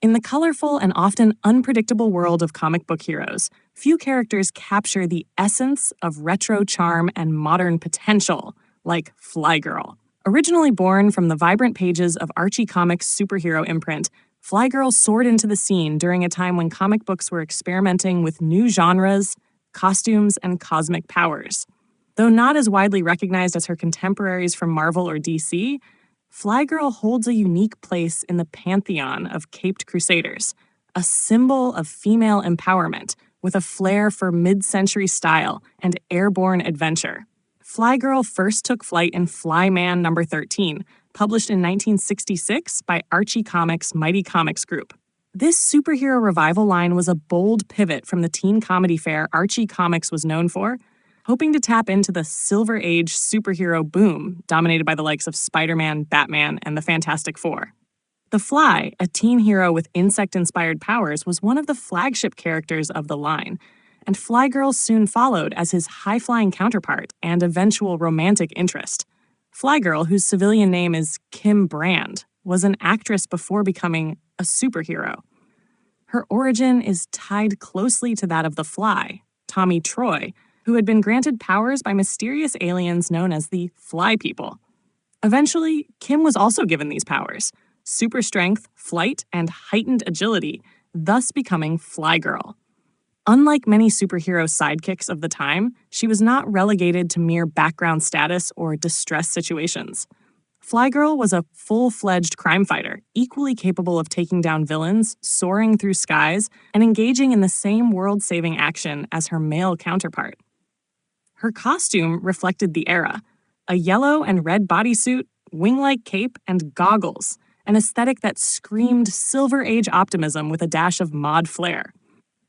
In the colorful and often unpredictable world of comic book heroes, few characters capture the essence of retro charm and modern potential, like Flygirl. Originally born from the vibrant pages of Archie Comics' superhero imprint, Flygirl soared into the scene during a time when comic books were experimenting with new genres, costumes, and cosmic powers. Though not as widely recognized as her contemporaries from Marvel or DC, Flygirl holds a unique place in the pantheon of caped crusaders, a symbol of female empowerment with a flair for mid-century style and airborne adventure. Flygirl first took flight in Flyman number 13, published in 1966 by Archie Comics' Mighty Comics Group. This superhero revival line was a bold pivot from the teen comedy fare Archie Comics was known for, hoping to tap into the Silver Age superhero boom dominated by the likes of Spider-Man, Batman, and the Fantastic Four. The Fly, a teen hero with insect-inspired powers, was one of the flagship characters of the line, and Flygirl soon followed as his high-flying counterpart and eventual romantic interest. Flygirl, whose civilian name is Kim Brand, was an actress before becoming a superhero. Her origin is tied closely to that of the Fly, Tommy Troy, who had been granted powers by mysterious aliens known as the Fly People. Eventually, Kim was also given these powers: super strength, flight, and heightened agility, thus becoming Flygirl. Unlike many superhero sidekicks of the time, she was not relegated to mere background status or distress situations. Flygirl was a full-fledged crime fighter, equally capable of taking down villains, soaring through skies, and engaging in the same world-saving action as her male counterpart. Her costume reflected the era: a yellow and red bodysuit, wing-like cape, and goggles, an aesthetic that screamed Silver Age optimism with a dash of mod flair.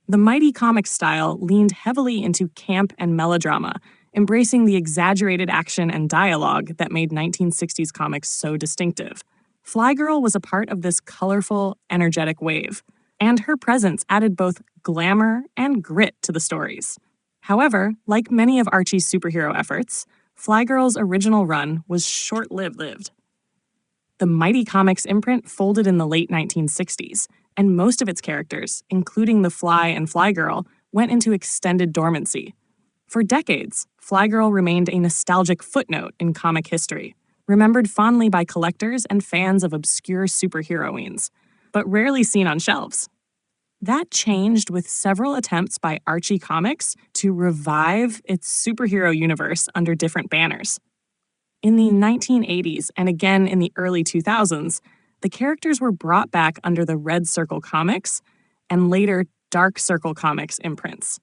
The Mighty Comics style leaned heavily into camp and melodrama, embracing the exaggerated action and dialogue that made 1960s comics so distinctive. Flygirl was a part of this colorful, energetic wave, and her presence added both glamour and grit to the stories. However, like many of Archie's superhero efforts, Flygirl's original run was short-lived. The Mighty Comics imprint folded in the late 1960s, and most of its characters, including the Fly and Flygirl, went into extended dormancy. For decades, Flygirl remained a nostalgic footnote in comic history, remembered fondly by collectors and fans of obscure superheroines, but rarely seen on shelves. That changed with several attempts by Archie Comics to revive its superhero universe under different banners. In the 1980s and again in the early 2000s, the characters were brought back under the Red Circle Comics and later Dark Circle Comics imprints.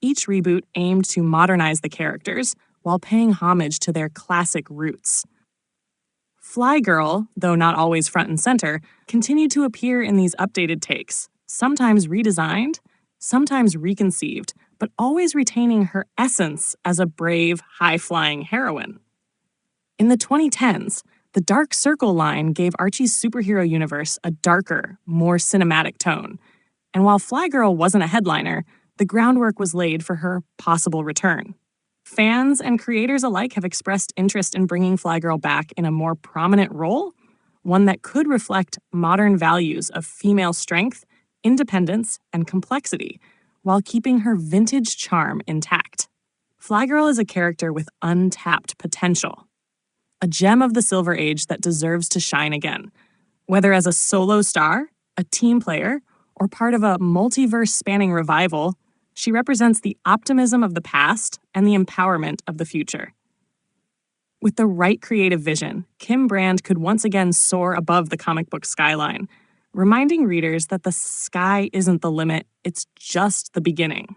Each reboot aimed to modernize the characters while paying homage to their classic roots. Flygirl, though not always front and center, continued to appear in these updated takes, sometimes redesigned, sometimes reconceived, but always retaining her essence as a brave, high-flying heroine. In the 2010s, the Dark Circle line gave Archie's superhero universe a darker, more cinematic tone, and while Flygirl wasn't a headliner, the groundwork was laid for her possible return. Fans and creators alike have expressed interest in bringing Flygirl back in a more prominent role, one that could reflect modern values of female strength, independence, and complexity, while keeping her vintage charm intact. Flygirl is a character with untapped potential, a gem of the Silver Age that deserves to shine again. Whether as a solo star, a team player, or part of a multiverse-spanning revival, she represents the optimism of the past and the empowerment of the future. With the right creative vision, Kim Brand could once again soar above the comic book skyline, reminding readers that the sky isn't the limit, it's just the beginning.